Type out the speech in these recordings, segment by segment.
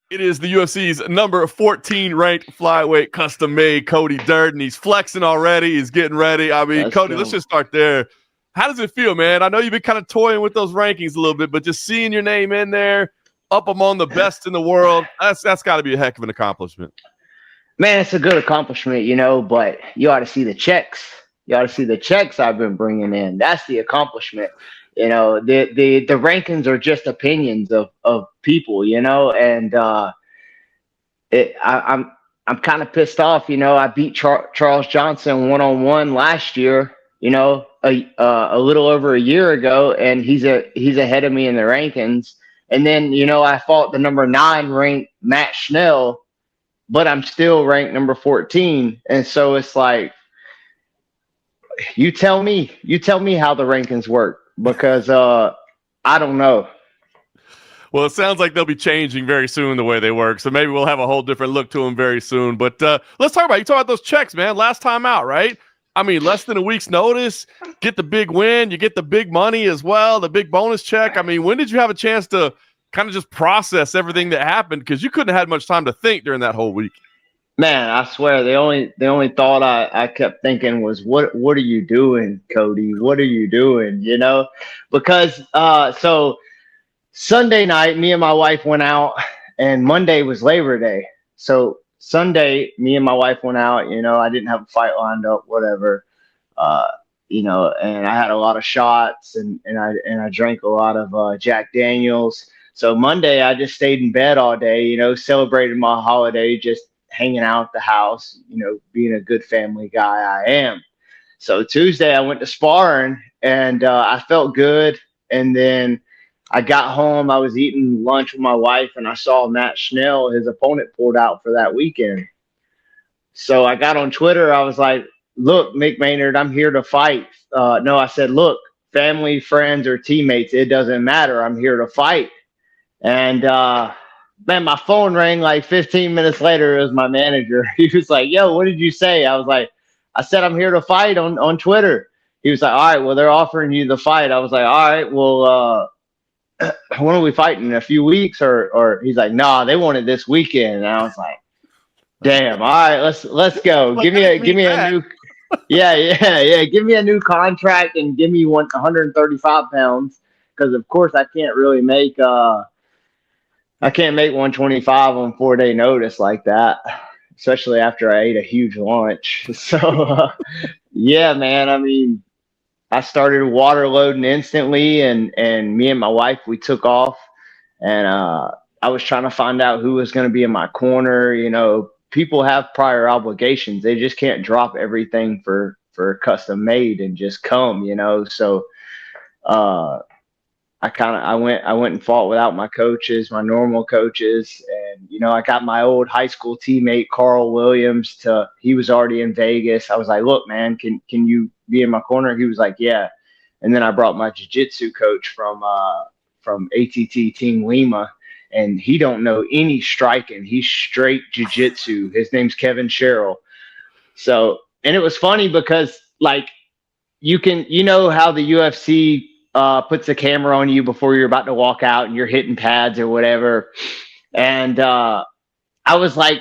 It is the UFC's number 14 ranked flyweight custom made Cody Durden. He's flexing already. He's getting ready. I mean, Cody, let's just start there. How does it feel, man? I know you've been kind of toying with those rankings a little bit, but just seeing your name in there, up among the best in the world, that's got to be a heck of an accomplishment. Man, it's a good accomplishment, but you ought to see the checks. You ought to see the checks I've been bringing in. That's the accomplishment. The rankings are just opinions of people, and I'm kind of pissed off. I beat Charles Johnson 1-on-1 last year, a little over a year ago, and he's ahead of me in the rankings. And then, I fought the number 9 ranked Matt Schnell, but I'm still ranked number 14. And so it's like, you tell me how the rankings work, because I don't know. Well, it sounds like they'll be changing very soon the way they work. So maybe we'll have a whole different look to them very soon. But let's talk about those checks, man. Last time out, right? I mean, less than a week's notice, get the big win. You get the big money as well, the big bonus check. I mean, when did you have a chance to kind of just process everything that happened? Because you couldn't have had much time to think during that whole week. Man, I swear the only thought I kept thinking was, what are you doing, Cody? What are you doing? Because so Sunday night, me and my wife went out, and Monday was Labor Day. So Sunday, me and my wife went out. I didn't have a fight lined up, whatever. And I had a lot of shots, and I drank a lot of Jack Daniels. So Monday, I just stayed in bed all day. Celebrated my holiday, just hanging out at the house, being a good family guy I am. So Tuesday I went to sparring, and I felt good. And then I got home, I was eating lunch with my wife, and I saw Matt Schnell, his opponent, pulled out for that weekend. So I got on Twitter. I was like, look, Mick Maynard, I'm here to fight. No, I said, look, family, friends, or teammates, it doesn't matter. I'm here to fight. And man, my phone rang like 15 minutes later. It was my manager. He was like, yo, what did you say? I said, I'm here to fight on Twitter. He was like, all right, well, they're offering you the fight. I was like, all right, well, when are we fighting? In a few weeks? Or he's like, nah, they want it this weekend. And I was like, damn, all right, let's go. Like, give me a new yeah. Give me a new contract and give me 135 pounds. Because of course I can't really make 125 on 4-day notice like that, especially after I ate a huge lunch. So, yeah, man, I mean, I started water loading instantly, and me and my wife, we took off, and I was trying to find out who was going to be in my corner. People have prior obligations. They just can't drop everything for custom made and just come, So, I went and fought without my coaches, my normal coaches. And, I got my old high school teammate, Carl Williams, he was already in Vegas. I was like, look, man, can you be in my corner? He was like, yeah. And then I brought my jiu-jitsu coach from ATT Team Lima, and he don't know any striking. He's straight jiu-jitsu. His name's Kevin Sherrill. So, and it was funny because like, you know how the UFC puts a camera on you before you're about to walk out and you're hitting pads or whatever. And I was like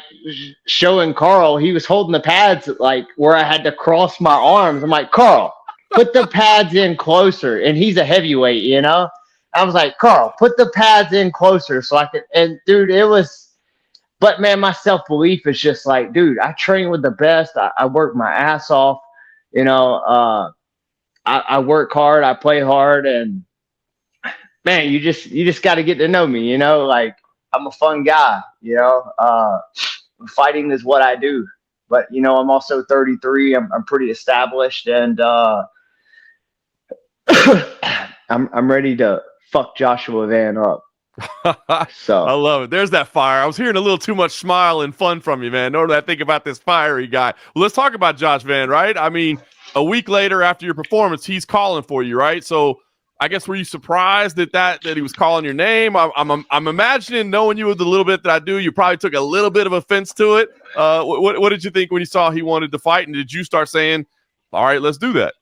showing Carl, he was holding the pads like where I had to cross my arms. I'm like, Carl, put the pads in closer. And he's a heavyweight, I was like, Carl, put the pads in closer so I could. And dude, but man, my self-belief is just like, dude, I train with the best. I work my ass off, I work hard, I play hard, and man, you just got to get to know me, like I'm a fun guy, fighting is what I do, but I'm also 33. I'm pretty established, and I'm ready to fuck Joshua Van up. So I love it. There's that fire. I was hearing a little too much smile and fun from you, man. Normally I think about this fiery guy. Well, let's talk about Josh Van, right? I mean, a week later after your performance, he's calling for you, right? So I guess, were you surprised that he was calling your name? I'm imagining, knowing you with the little bit that I do, you probably took a little bit of offense to it. What did you think when you saw he wanted to fight? And did you start saying, all right, let's do that?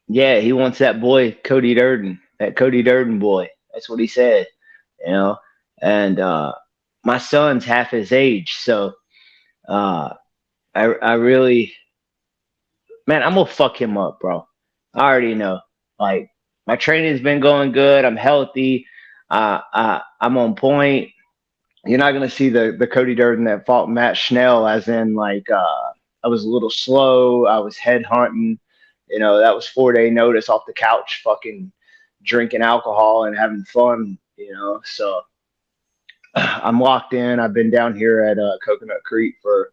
Yeah, he wants that boy, Cody Durden, that Cody Durden boy. That's what he said, And my son's half his age, so I really, man, I'm gonna fuck him up, bro. I already know. Like, my training's been going good. I'm healthy. I'm on point. You're not gonna see the Cody Durden that fought Matt Schnell, as in like I was a little slow. I was head hunting. That was 4 day notice off the couch, fucking drinking alcohol and having fun. So I'm locked in. I've been down here at Coconut Creek for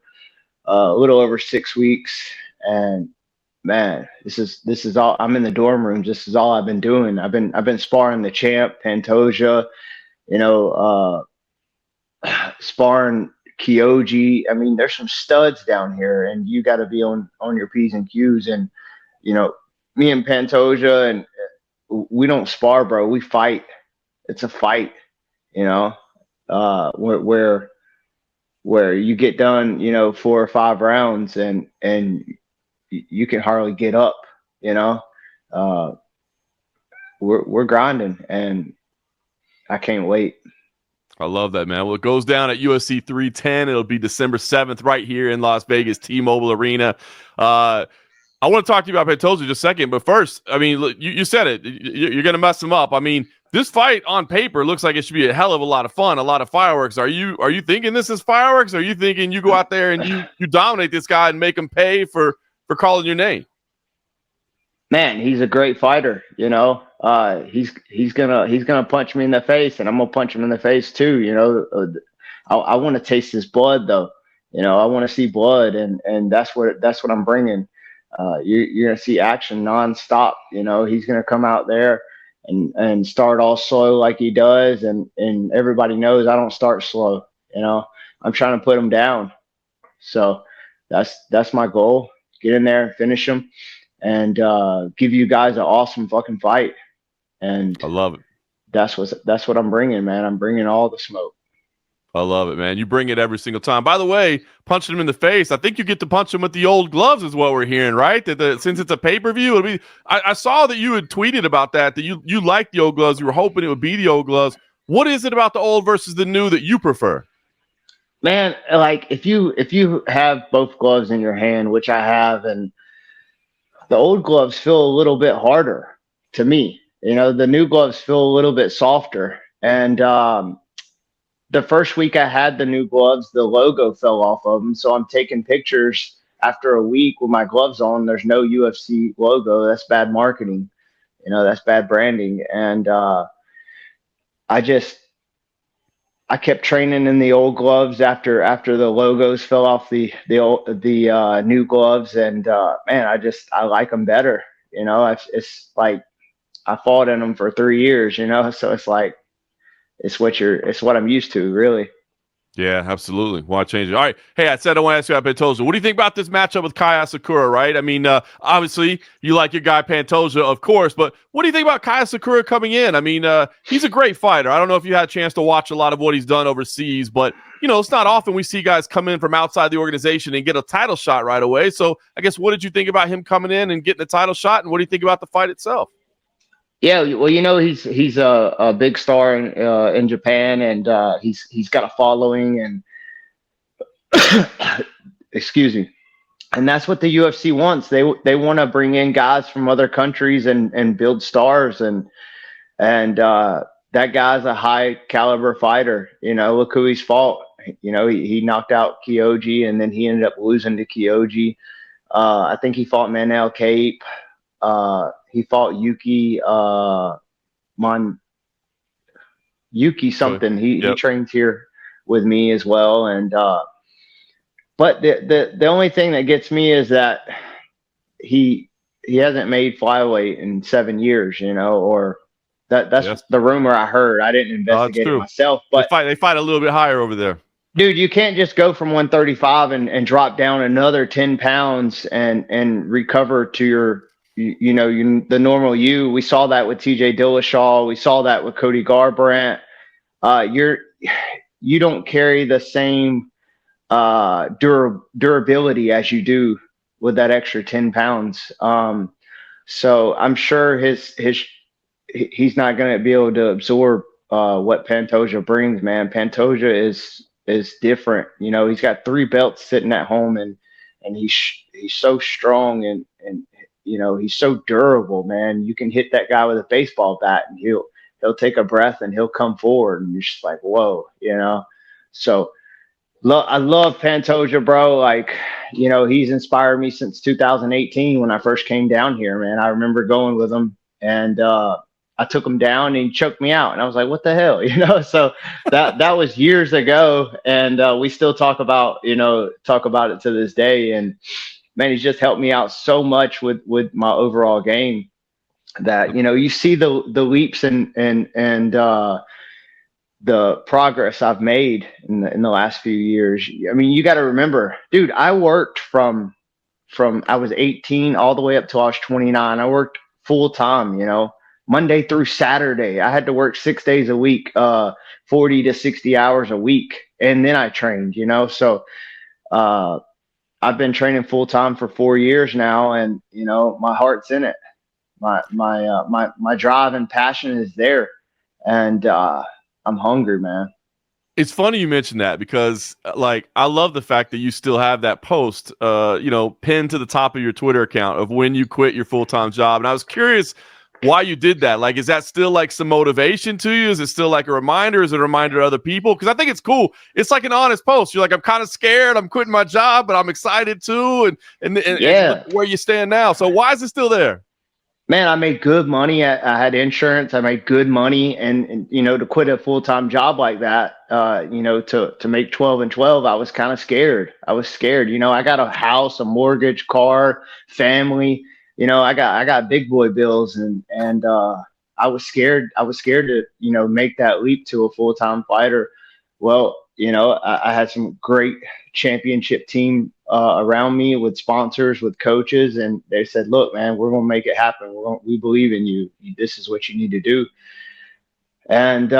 a little over 6 weeks, and man, this is all. I'm in the dorm room. This is all I've been doing. I've been sparring the champ Pantoja, sparring Kyoji. I mean, there's some studs down here, and you got to be on your P's and Q's. And me and Pantoja, and we don't spar, bro. We fight. It's a fight. Where you get done, 4 or 5 rounds, and you can hardly get up. We're grinding, and I can't wait. I love that, man. Well, it goes down at UFC 310. It'll be December 7th right here in Las Vegas, T-Mobile Arena. I want to talk to you about Pantoja in just a second, but first, I mean, look, you said it. You're going to mess him up. I mean, this fight on paper looks like it should be a hell of a lot of fun, a lot of fireworks. Are you thinking this is fireworks? Or are you thinking you go out there and you dominate this guy and make him pay for calling your name? Man, he's a great fighter. He's gonna punch me in the face, and I'm gonna punch him in the face too. I want to taste his blood, though. I want to see blood, and that's what I'm bringing. You're gonna see action nonstop. He's gonna come out there and start all slow like he does, and everybody knows I don't start slow. I'm trying to put him down. So that's my goal. Get in there, finish him, and give you guys an awesome fucking fight. And I love it. That's what I'm bringing, man. I'm bringing all the smoke. I love it, man. You bring it every single time. By the way, punching him in the face, I think you get to punch him with the old gloves is what we're hearing, right? Since it's a pay-per-view, it'll be. I saw that you had tweeted about that you like the old gloves. You were hoping it would be the old gloves. What is it about the old versus the new that you prefer? Man, like if you have both gloves in your hand, which I have, and the old gloves feel a little bit harder to me. The new gloves feel a little bit softer. And the first week I had the new gloves, the logo fell off of them. So I'm taking pictures after a week with my gloves on. There's no UFC logo. That's bad marketing. That's bad branding. And I kept training in the old gloves after the logos fell off the new gloves, and man, I like them better. It's like I fought in them for 3 years, so it's like it's what I'm used to, really. Yeah, absolutely. Why change it? All right. Hey, I said I want to ask you about Pantoja. What do you think about this matchup with Kai Asakura, right? I mean, obviously, you like your guy Pantoja, of course, but what do you think about Kai Asakura coming in? I mean, he's a great fighter. I don't know if you had a chance to watch a lot of what he's done overseas, but, it's not often we see guys come in from outside the organization and get a title shot right away. So I guess what did you think about him coming in and getting a title shot, and what do you think about the fight itself? Yeah, well, he's a big star in Japan, and he's got a following, and excuse me, and that's what the UFC wants. They want to bring in guys from other countries and build stars, and that guy's a high caliber fighter. Look who he's fought. He knocked out Kyoji, and then he ended up losing to Kyoji. I think he fought Manel Cape. He fought Yuki Yuki something. He trains here with me as well. And but the only thing that gets me is that he hasn't made flyweight in 7 years, or that's the rumor I heard. I didn't investigate it myself, but they fight a little bit higher over there. Dude, you can't just go from 135 and drop down another 10 pounds and recover to your the normal you. We saw that with TJ Dillashaw. We saw that with Cody Garbrandt. You don't carry the same durability as you do with that extra 10 pounds. So I'm sure he's not going to be able to absorb what Pantoja brings, man. Pantoja is different. You know, he's got 3 belts sitting at home, and he's so strong, and you know, he's so durable, man. You can hit that guy with a baseball bat, and he'll take a breath and he'll come forward, and you're just like, whoa, you know. So I love Pantoja, bro. Like, you know, he's inspired me since 2018 when I first came down here, man. I remember going with him, and I took him down and he choked me out, and I was like, what the hell, you know? So that was years ago, and we still talk about it to this day. And man, he's just helped me out so much with my overall game, that, you know, you see the leaps and the progress I've made in the last few years. I mean, you got to remember, dude, I worked from I was 18 all the way up till I was 29. I worked full time, you know, Monday through Saturday. I had to work 6 days a week, 40 to 60 hours a week. And then I trained, you know, so, I've been training full time for 4 years now, and, you know, my heart's in it. My drive and passion is there, and, I'm hungry, man. It's funny you mentioned that, because like, I love the fact that you still have that post, you know, pinned to the top of your Twitter account of when you quit your full-time job. And I was curious why you did that. Like, is that still like some motivation to you? Is it still like a reminder? Is it a reminder to other people? Because I think it's cool. It's like an honest post. You're like, I'm kind of scared. I'm quitting my job, but I'm excited too. And Yeah, look where you stand now. So why is it still there? man, I made good money. I had insurance. I made good money, and you know, to quit a full time job like that, you know, to make 12 and 12, I was kind of scared. I was scared. You know, I got a house, a mortgage, car, family. You know, I got big boy bills, and I was scared. I was scared to, you know, make that leap to a full time fighter. Well, you know, I had some great championship team around me, with sponsors, with coaches, and they said, "Look, man, we're gonna make it happen. We believe in you. This is what you need to do." And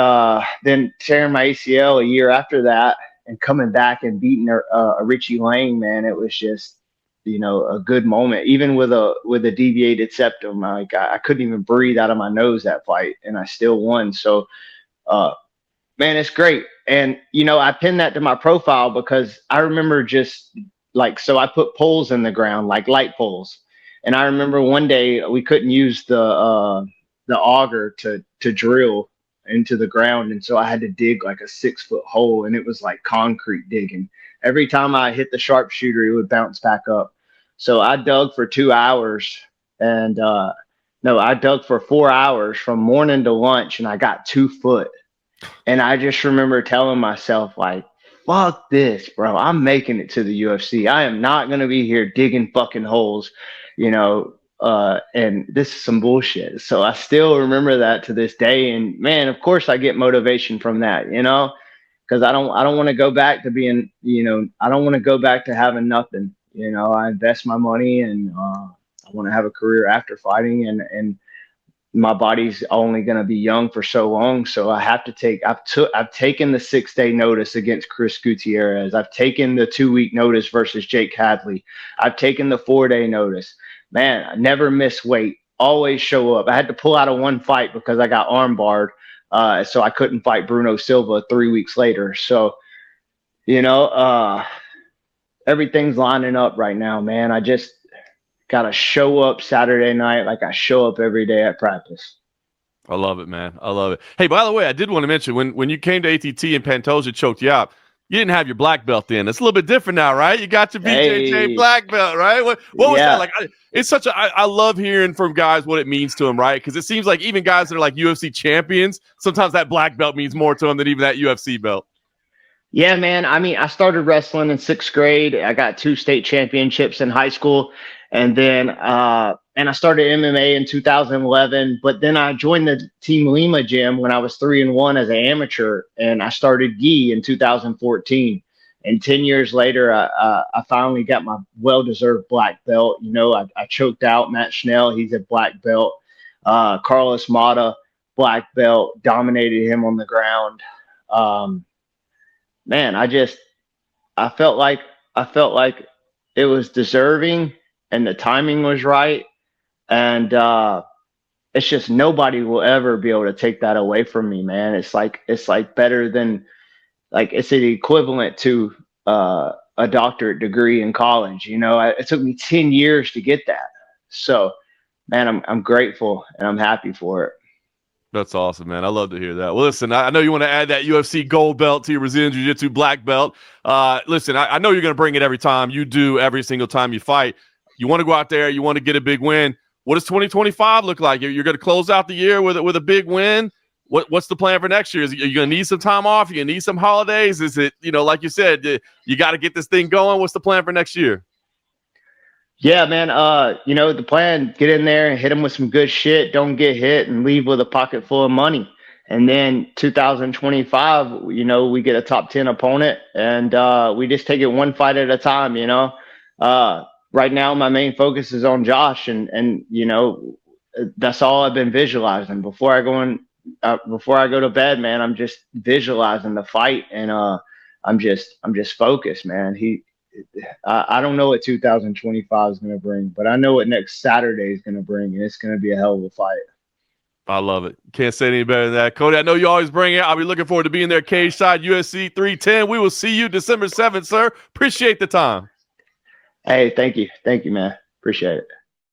then tearing my ACL a year after that, and coming back and beating a Richie Lang, man, it was just, you know, a good moment. Even with a deviated septum, like I couldn't even breathe out of my nose that fight, and I still won. So, man, it's great. And, you know, I pinned that to my profile because I remember just like, so I put poles in the ground, like light poles. And I remember one day we couldn't use the auger to drill into the ground. And so I had to dig like a 6-foot hole, and it was like concrete digging. Every time I hit the sharpshooter, it would bounce back up. So I dug for 2 hours, and, no, I dug for 4 hours from morning to lunch, and I got 2 foot. And I just remember telling myself, like, fuck this, bro. I'm making it to the UFC. I am not going to be here digging fucking holes, you know, and this is some bullshit. So I still remember that to this day. And man, of course I get motivation from that, you know, because I don't want to go back to being, you know, I don't want to go back to having nothing. You know, I invest my money, and I want to have a career after fighting, and my body's only going to be young for so long. So I have to take, I've taken the 6-day notice against Chris Gutierrez. I've taken the 2-week notice versus Jake Hadley. I've taken the 4-day notice. Man, I never miss weight, always show up. I had to pull out of one fight because I got arm barred. So I couldn't fight Bruno Silva 3 weeks later. So, you know, everything's lining up right now, man. I just got to show up Saturday night like I show up every day at practice. I love it, man. I love it. Hey, by the way, I did want to mention, when you came to ATT and Pantoja choked you out, you didn't have your black belt in. It's a little bit different now, right? You got your BJJ black belt, right? What was that like? It's such I love hearing from guys what it means to them, right? Because it seems like even guys that are like UFC champions, sometimes that black belt means more to them than even that UFC belt. Yeah, man. I mean, I started wrestling in 6th grade. I got 2 state championships in high school. And then I started MMA in 2011. But then I joined the Team Lima gym when I was 3-1 as an amateur. And I started gi in 2014. And 10 years later, I finally got my well-deserved black belt. You know, I choked out Matt Schnell. He's a black belt. Carlos Mata, black belt, dominated him on the ground. Man, I felt like it was deserving, and the timing was right. And it's just nobody will ever be able to take that away from me, man. It's like better than, like, it's the equivalent to a doctorate degree in college. You know, it took me 10 years to get that. So, man, I'm grateful and I'm happy for it. That's awesome, man. I love to hear that. Well, listen, I know you want to add that UFC gold belt to your Brazilian Jiu-Jitsu black belt. Listen, I know you're going to bring it every time. You do every single time you fight. You want to go out there. You want to get a big win. What does 2025 look like? You're going to close out the year with a big win. What's the plan for next year? Are you going to need some time off? Are you going to need some holidays? Is it, like you said, you got to get this thing going? What's the plan for next year? Yeah, man. The plan, get in there and hit them with some good shit. Don't get hit and leave with a pocket full of money. And then 2025, we get a top 10 opponent and we just take it one fight at a time, Right now, my main focus is on Josh and that's all I've been visualizing before I go to bed, man. I'm just visualizing the fight and I'm just focused, man. I don't know what 2025 is going to bring, but I know what next Saturday is going to bring, and it's going to be a hell of a fight. I love it. Can't say any better than that. Cody, I know you always bring it. I'll be looking forward to being there. Cageside, UFC 310. We will see you December 7th, sir. Appreciate the time. Hey, thank you. Thank you, man. Appreciate it.